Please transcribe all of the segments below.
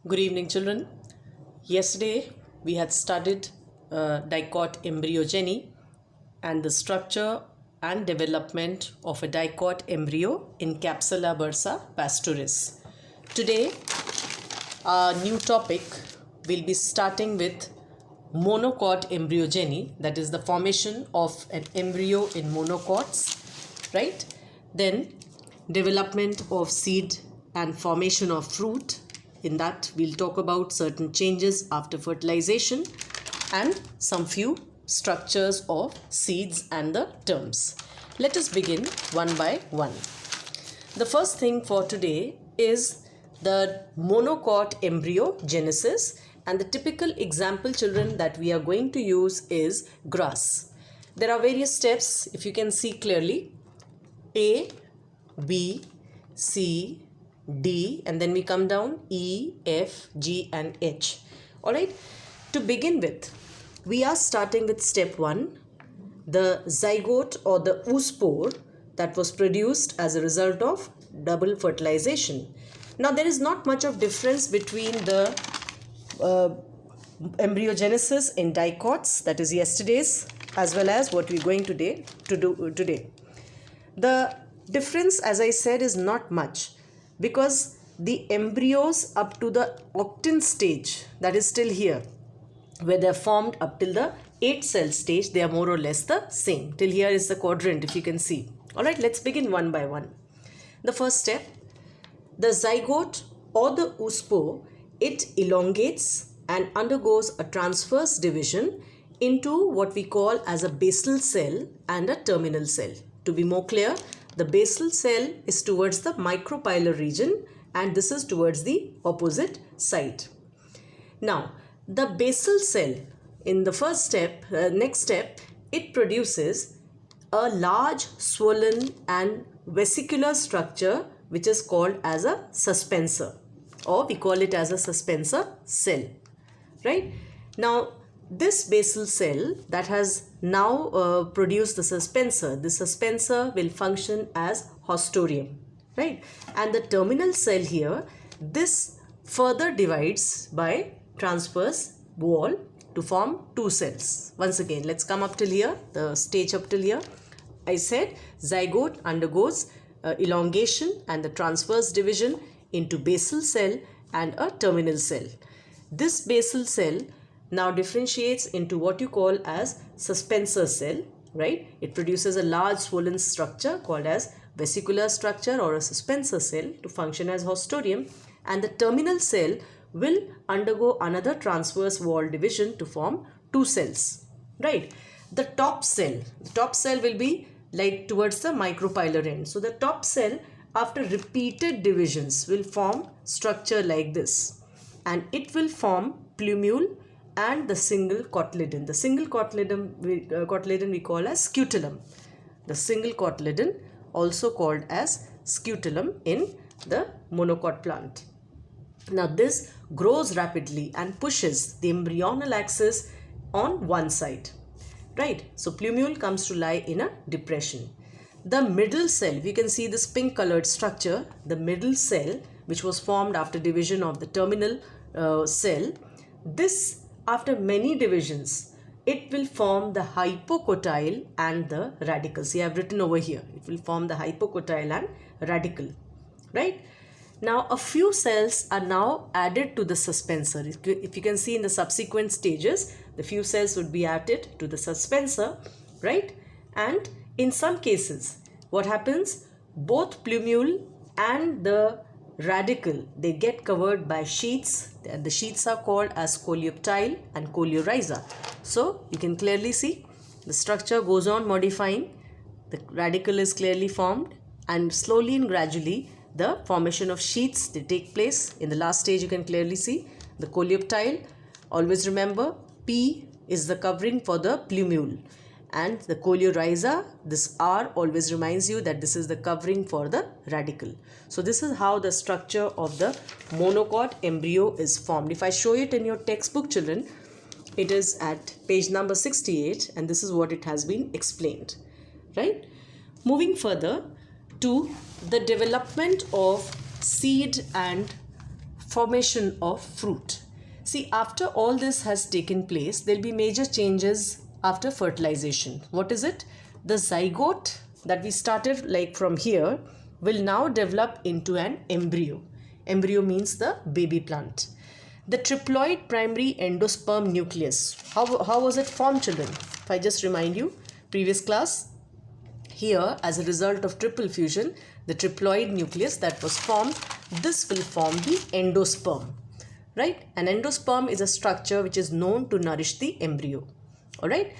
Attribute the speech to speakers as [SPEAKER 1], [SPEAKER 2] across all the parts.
[SPEAKER 1] Good evening, children. Yesterday we had studied dicot embryogeny and the structure and development of a dicot embryo in Capsula bursa pastoris. Today, our new topic will be starting with monocot embryogeny, that is the formation of an embryo in monocots, right? Then development of seed and formation of fruit. In that we'll talk about certain changes after fertilization and some few structures of seeds and the terms. Let us begin one by one. The first thing for today is the monocot embryogenesis, and the typical example, children, that we are going to use is grass. There are various steps, if you can see clearly: A, B, C, D, and then we come down E, F, G and H. Alright, to begin with, we are starting with step 1, the zygote or the oospore that was produced as a result of double fertilization. Now there is not much of difference between the embryogenesis in dicots, that is yesterday's, as well as what we're going to do today. The difference, as I said, is not much, because the embryos up to the octant stage, that is still here, where they are formed up till the 8 cell stage, they are more or less the same. Till here is the quadrant, if you can see. Alright, let's begin one by one. The first step, the zygote or the oospore, it elongates and undergoes a transverse division into what we call as a basal cell and a terminal cell. To be more clear, the basal cell is towards the micropylar region and this is towards the opposite side. Now, the basal cell in the first step, next step, it produces a large swollen and vesicular structure which is called as a suspensor, or we call it as a suspensor cell, right? Now, this basal cell that has now produced the suspensor will function as hostorium, right? And the terminal cell here, this further divides by transverse wall to form 2 cells. Once again, let's come up till here, the stage up till here. I said zygote undergoes elongation and the transverse division into basal cell and a terminal cell. This basal cell now differentiates into what you call as suspensor cell, right? It produces a large swollen structure called as vesicular structure or a suspensor cell to function as hostorium, and the terminal cell will undergo another transverse wall division to form 2 cells, right? The top cell will be like towards the micropylar end. So the top cell, after repeated divisions, will form structure like this, and it will form plumule and the single cotyledon. The single cotyledon we call as scutellum. The single cotyledon, also called as scutellum in the monocot plant. Now this grows rapidly and pushes the embryonal axis on one side, right? So plumule comes to lie in a depression. The middle cell, you can see this pink colored structure, the middle cell, which was formed after division of the terminal cell, this, after many divisions, it will form the hypocotyle and the radicle. See, I have written over here, it will form the hypocotyle and radicle, right? Now, a few cells are now added to the suspensor. If you can see in the subsequent stages, the few cells would be added to the suspensor, right? And in some cases, what happens? Both plumule and the radicle, they get covered by sheaths. The sheaths are called as coleoptile and coleorhiza. So you can clearly see the structure goes on modifying. The radicle is clearly formed, and slowly and gradually the formation of sheaths, they take place. In the last stage, you can clearly see the coleoptile. Always remember, P is the covering for the plumule, and the coleorhiza, this R always reminds you that this is the covering for the radicle. So this is how the structure of the monocot embryo is formed. If I show it in your textbook, children, it is at page number 68, and this is what it has been explained, right? Moving further to the development of seed and formation of fruit. See, after all this has taken place, there will be major changes after fertilization. What is it? The zygote that we started like from here will now develop into an embryo. Embryo means the baby plant. The triploid primary endosperm nucleus. How was it formed, children? If I just remind you, previous class, here as a result of triple fusion, the triploid nucleus that was formed, this will form the endosperm. Right? An endosperm is a structure which is known to nourish the embryo. Alright?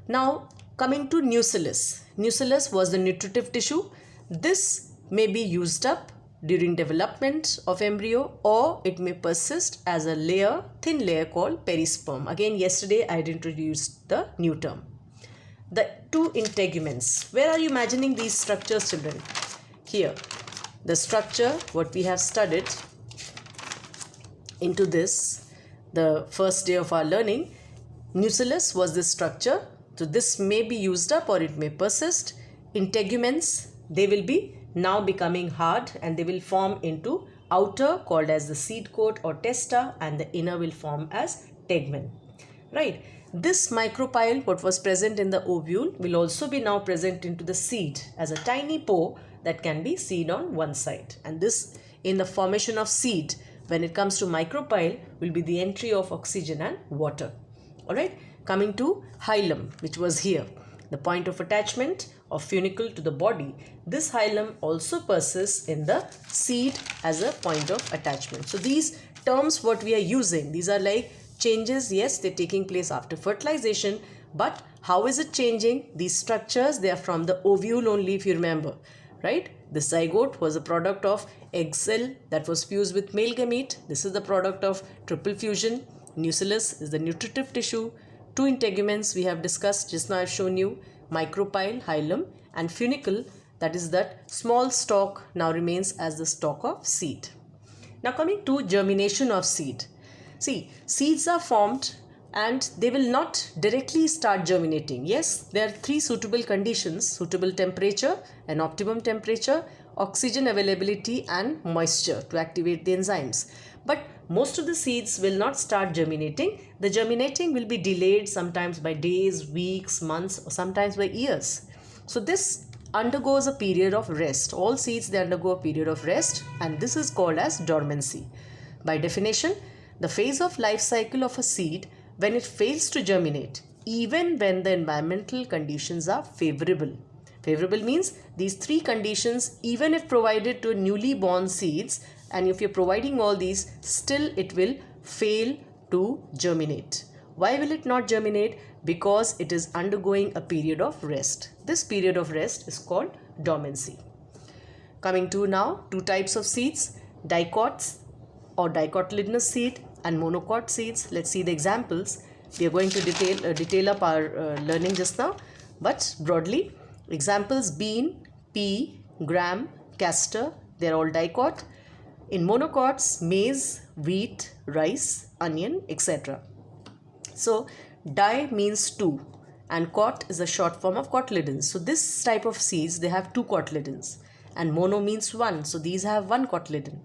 [SPEAKER 1] Now coming to nucellus. Nucellus was the nutritive tissue. This may be used up during development of embryo, or it may persist as a layer, thin layer called perisperm. Again, yesterday I had introduced the new term. The two integuments. Where are you imagining these structures, children? Here. The structure, what we have studied into this, the first day of our learning, nucellus was this structure. So this may be used up or it may persist. Integuments, they will be now becoming hard and they will form into outer called as the seed coat or testa, and the inner will form as tegmen. Right? This micropyle, what was present in the ovule, will also be now present into the seed as a tiny pore that can be seen on one side. And this, in the formation of seed, when it comes to micropyle, will be the entry of oxygen and water. Alright, coming to hilum, which was here, the point of attachment of funicle to the body. This hilum also persists in the seed as a point of attachment. So these terms what we are using, these are like changes. Yes, they're taking place after fertilization, but how is it changing? These structures, they are from the ovule only, if you remember, right? The zygote was a product of egg cell that was fused with male gamete. This is the product of triple fusion. Nucellus is the nutritive tissue. Two integuments we have discussed, just now I've shown you, micropyle, hilum, and funicle, that is that small stalk now remains as the stalk of seed. Now coming to germination of seed. See, seeds are formed and they will not directly start germinating. Yes, there are three suitable conditions: suitable temperature, an optimum temperature, oxygen availability, and moisture to activate the enzymes. But most of the seeds will not start germinating. The germinating will be delayed sometimes by days, weeks, months, or sometimes by years. So this undergoes a period of rest. All seeds, they undergo a period of rest, and this is called as dormancy. By definition, the phase of life cycle of a seed when it fails to germinate, even when the environmental conditions are favorable. Favorable means these three conditions, even if provided to newly born seeds, and if you're providing all these, still it will fail to germinate. Why will it not germinate? Because it is undergoing a period of rest. This period of rest is called dormancy. Coming to now two types of seeds, dicots or dicotyledonous seed and monocot seeds. Let's see the examples. We are going to detail up our learning just now, but broadly, examples: bean, pea, gram, castor, they are all dicot. In monocots, maize, wheat, rice, onion, etc. So di means two and cot is a short form of cotyledons. So this type of seeds, they have two cotyledons, and mono means one. So these have one cotyledon.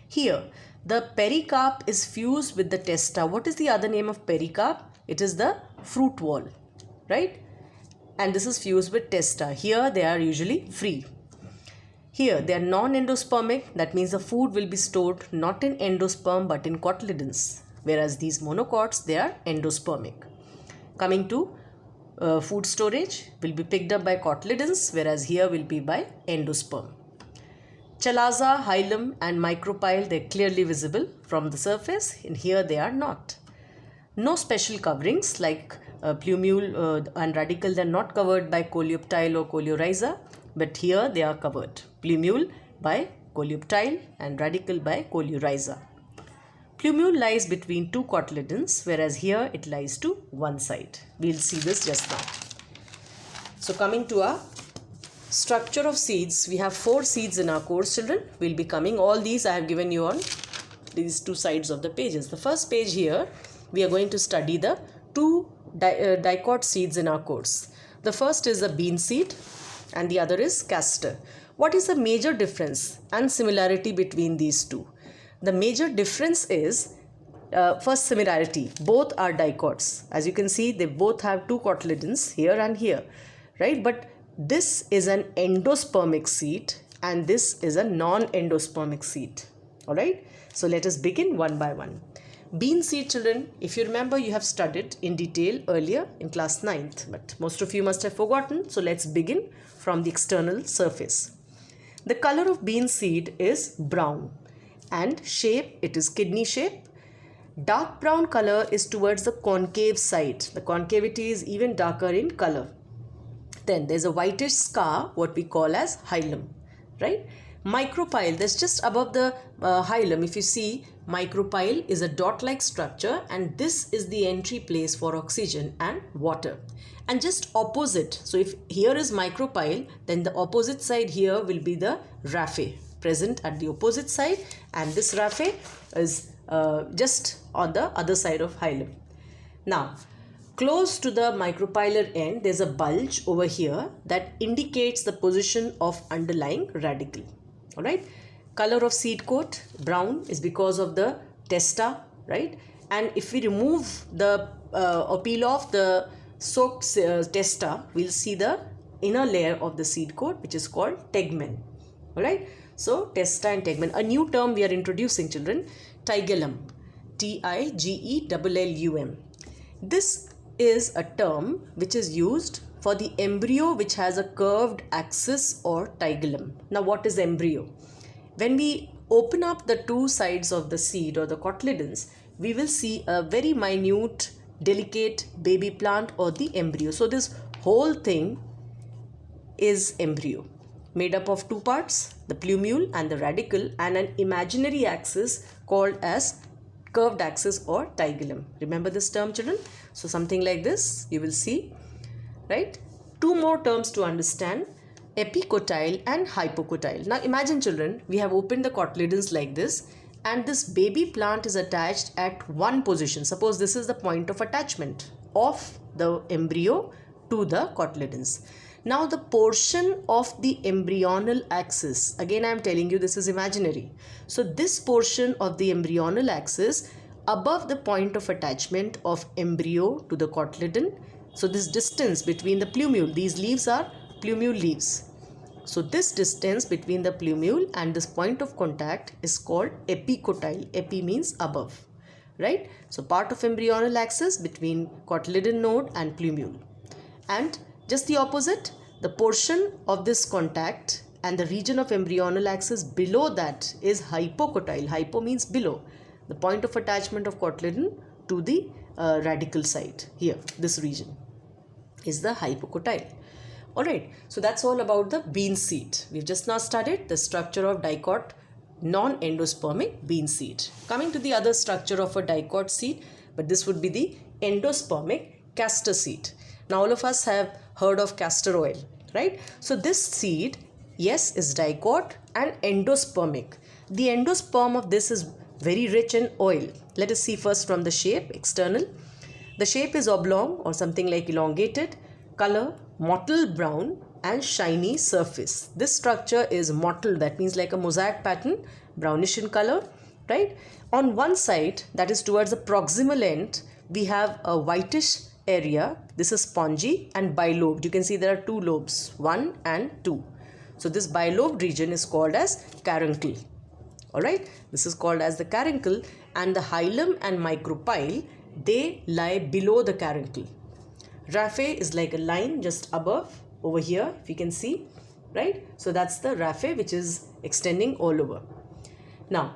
[SPEAKER 1] Here the pericarp is fused with the testa. What is the other name of pericarp? It is the fruit wall, right? And this is fused with testa. Here they are usually free. Here they are non-endospermic. That means the food will be stored not in endosperm but in cotyledons. Whereas these monocots, they are endospermic. Coming to food storage, will be picked up by cotyledons, whereas here will be by endosperm. Chalaza, hilum and micropyle, they are clearly visible from the surface. In here they are not. No special coverings like plumule and radicle, they are not covered by coleoptile or coleorhiza, but here they are covered. Plumule by coleoptile and radicle by coleorhiza. Plumule lies between two cotyledons, whereas here it lies to one side. We will see this just now. So coming to our structure of seeds, we have 4 seeds in our course, children. We will be coming, all these I have given you on these two sides of the pages. The first page here, we are going to study the two dicot seeds in our course. The first is the bean seed and the other is castor. What is the major difference and similarity between these two? The major difference is first similarity. Both are dicots. As you can see, they both have two cotyledons here and here, right? But this is an endospermic seed and this is a non-endospermic seed. All right. So let us begin one by one. Bean seed, children, if you remember, you have studied in detail earlier in class 9th, but most of you must have forgotten. So let's begin from the external surface. The color of bean seed is brown and shape, it is kidney shape. Dark brown color is towards the concave side. The concavity is even darker in color. Then there's a whitish scar, what we call as hilum, right? Micropyle, that's just above the hilum. If you see, micropyle is a dot-like structure and this is the entry place for oxygen and water. And just opposite, so if here is micropyle, then the opposite side here will be the raphe present at the opposite side, and this raphe is just on the other side of hilum. Now, close to the micropylar end, there's a bulge over here that indicates the position of underlying radicle. All right. Color of seed coat, brown, is because of the testa, right? And if we remove the or peel off the soaked testa, we'll see the inner layer of the seed coat, which is called tegmen. All right. So, testa and tegmen. A new term we are introducing, children, tigellum, Tigellum. This is a term which is used for the embryo which has a curved axis or tigellum. Now, what is embryo? When we open up the two sides of the seed or the cotyledons, we will see a very minute, delicate baby plant or the embryo. So, this whole thing is embryo, made up of two parts, the plumule and the radicle, and an imaginary axis called as curved axis or tigellum. Remember this term, children? So, something like this you will see, right? Two more terms to understand, epicotyle and hypocotyle. Now imagine, children, we have opened the cotyledons like this and this baby plant is attached at one position. Suppose this is the point of attachment of the embryo to the cotyledons. Now the portion of the embryonal axis, again I am telling you this is imaginary. So this portion of the embryonal axis above the point of attachment of embryo to the cotyledon. So this distance between the plumule, these leaves are plumule leaves. So this distance between the plumule and this point of contact is called epicotyle. Epi means above, right? So part of embryonal axis between cotyledon node and plumule. And just the opposite, the portion of this contact and the region of embryonal axis below that is hypocotyle. Hypo means below, the point of attachment of cotyledon to the radical site here, this region is the hypocotyle. Alright, so that's all about the bean seed. We've just now studied the structure of dicot non-endospermic bean seed. Coming to the other structure of a dicot seed, but this would be the endospermic castor seed. Now all of us have heard of castor oil, right? So this seed, yes, is dicot and endospermic. The endosperm of this is very rich in oil. Let us see first from the shape, external. The shape is oblong or something like elongated. Color, mottled brown and shiny surface. This structure is mottled, that means like a mosaic pattern, brownish in color, right? On one side, that is towards the proximal end, we have a whitish area. This is spongy and bilobed. You can see there are two lobes, 1 and 2. So this bilobed region is called as caruncle. Alright, this is called as the caruncle, and the hilum and micropyle, they lie below the caruncle. Raphe is like a line just above over here, if you can see, right? So that's the raphe which is extending all over. Now,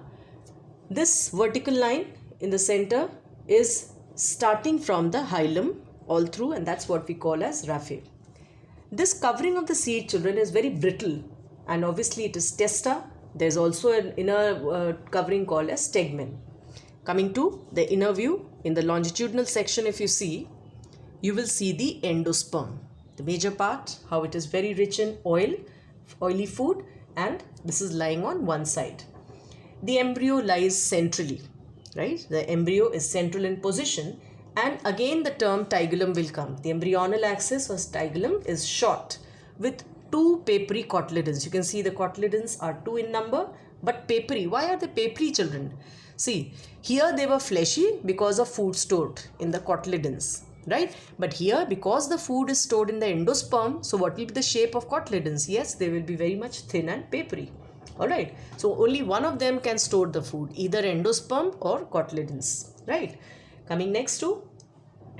[SPEAKER 1] this vertical line in the center is starting from the hilum all through, and that's what we call as raphe. This covering of the seed, children, is very brittle, and obviously it is testa. There's also an inner covering called as tegmen. Coming to the inner view, in the longitudinal section, if you see, you will see the endosperm, the major part, how it is very rich in oil, oily food, and this is lying on one side. The embryo lies centrally, right? The embryo is central in position, and again the term tigellum will come. The embryonal axis or tigellum is short with two papery cotyledons. You can see the cotyledons are 2 in number, but papery. Why are they papery, children? See, here they were fleshy because of food stored in the cotyledons, right? But here, because the food is stored in the endosperm, so what will be the shape of cotyledons? Yes, they will be very much thin and papery. Alright, so only one of them can store the food, either endosperm or cotyledons, right? Coming next to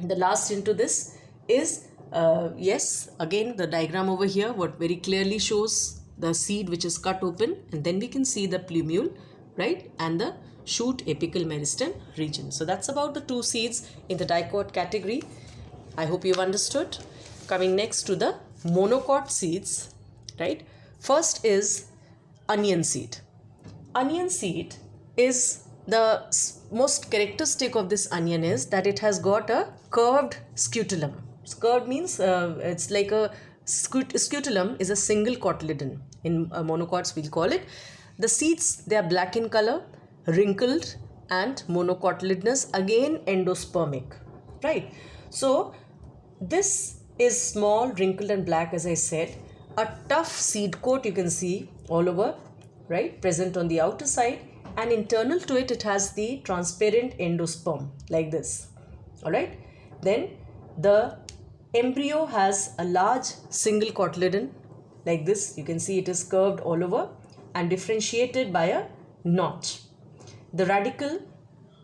[SPEAKER 1] the last into this is, yes, again the diagram over here, what very clearly shows the seed which is cut open, and then we can see the plumule, right, and the shoot apical meristem region. So that's about the two seeds in the dicot category. I hope you've understood. Coming next to the monocot seeds, right? First is onion seed. Onion seed is the most characteristic of this onion is that it has got a curved scutellum. Curved means it's like a scutellum is a single cotyledon. In monocots we'll call it. The seeds, they are black in color, wrinkled and monocotyledonous, again endospermic, right? So this is small, wrinkled and black, as I said. A tough seed coat you can see all over, right, present on the outer side, and internal to it, it has the transparent endosperm like this. All right, then the embryo has a large single cotyledon like this. You can see it is curved all over and differentiated by a notch. The radicle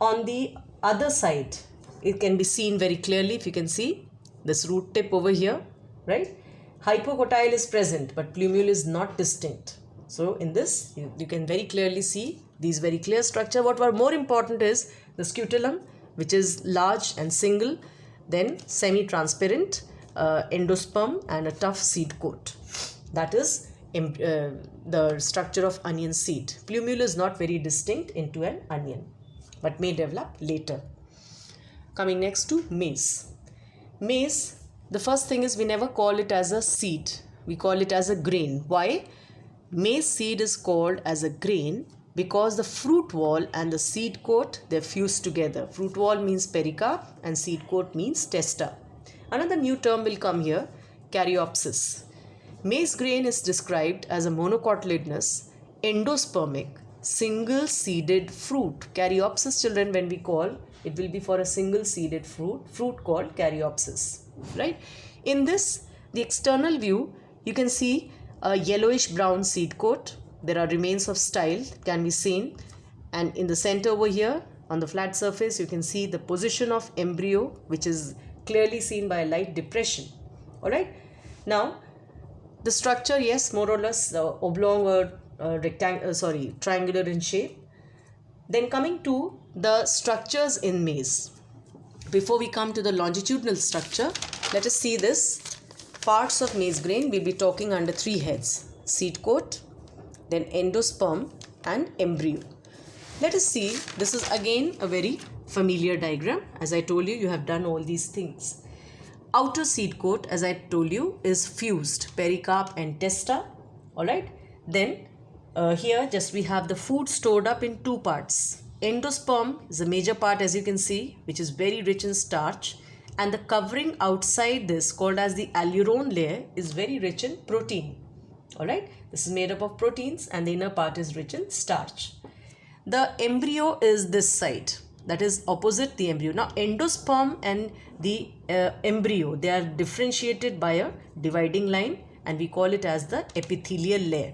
[SPEAKER 1] on the other side, it can be seen very clearly. If you can see this root tip over here, right, hypocotyle is present but plumule is not distinct. So in this you can very clearly see these very clear structure. What were more important is the scutellum, which is large and single, then semi-transparent endosperm and a tough seed coat. That is the structure of onion seed. Plumule is not very distinct into an onion but may develop later. Coming next to maize. Maize, the first thing is we never call it as a seed. We call it as a grain. Why? Maize seed is called as a grain because the fruit wall and the seed coat, they're fused together. Fruit wall means pericarp and seed coat means testa. Another new term will come here, caryopsis. Maize grain is described as a monocotyledonous, endospermic, single seeded fruit. Caryopsis, children, when we call, it will be for a single seeded fruit called caryopsis, right? In this, the external view, you can see a yellowish brown seed coat. There are remains of style can be seen, and in the center over here on the flat surface you can see the position of embryo, which is clearly seen by a light depression. All right, now the structure, yes, more or less oblong or triangular in shape. Then coming to the structures in maize. Before we come to the longitudinal structure, let us see this. Parts of maize grain we'll be talking under three heads: seed coat, then endosperm and embryo. Let us see, this is again a very familiar diagram. As I told you, you have done all these things. Outer seed coat, as I told you, is fused, pericarp and testa. Alright, then here just we have the food stored up in two parts. Endosperm is a major part, as you can see, which is very rich in starch, and the covering outside this, called as the alluron layer, is very rich in protein. Alright, this is made up of proteins and the inner part is rich in starch. The embryo is this side, that is opposite the embryo. Now endosperm and the embryo, they are differentiated by a dividing line and we call it as the epithelial layer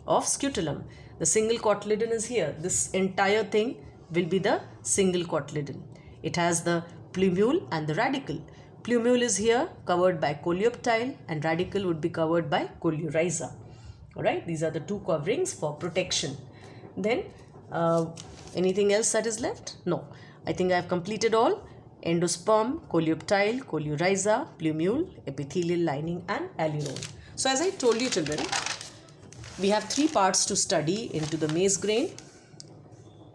[SPEAKER 1] of scutellum. The single cotyledon is here. This entire thing will be the single cotyledon. It has the plumule and the radicle. Plumule is here covered by coleoptile and radicle would be covered by coleorhiza. Alright, these are the two coverings for protection. Then anything else that is left? No, I think I have completed all. Endosperm, coleoptile, coleorhiza, plumule, epithelial lining and alluron. So as I told you, children, we have three parts to study into the maize grain.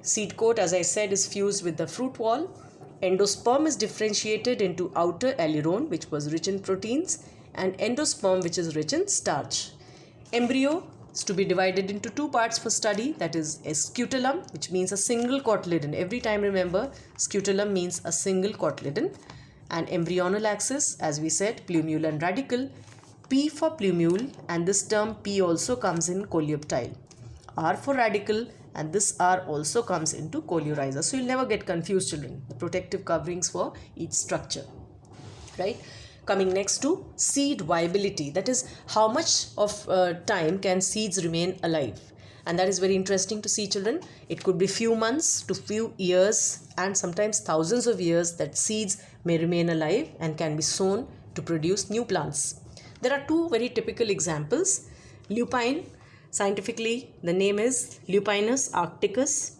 [SPEAKER 1] Seed coat, as I said, is fused with the fruit wall. Endosperm is differentiated into outer alluron, which was rich in proteins, and endosperm, which is rich in starch. Embryo is to be divided into two parts for study, that is a scutellum, which means a single cotyledon. Every time remember, scutellum means a single cotyledon, and embryonal axis, as we said, plumule and radicle. P for plumule, and this term P also comes in coleoptile. R for radical, and this R also comes into coleorhiza. So you'll never get confused, children. The protective coverings for each structure, right? Coming next to seed viability, that is how much of time can seeds remain alive, and that is very interesting to see, children. It could be few months to few years and sometimes thousands of years that seeds may remain alive and can be sown to produce new plants. There are two very typical examples. Lupine, scientifically the name is Lupinus arcticus.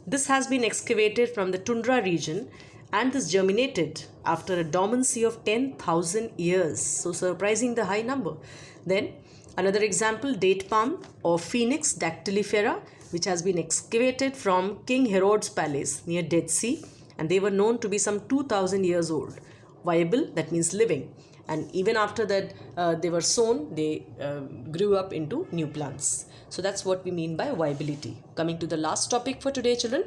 [SPEAKER 1] This has been excavated from the tundra region, and this germinated after a dormancy of 10,000 years. So surprising the high number. Then another example, date palm or Phoenix dactylifera, which has been excavated from King Herod's palace near Dead Sea, and they were known to be some 2,000 years old. Viable, that means living. And even after that they were sown, they grew up into new plants. So that's what we mean by viability. Coming to the last topic for today, children,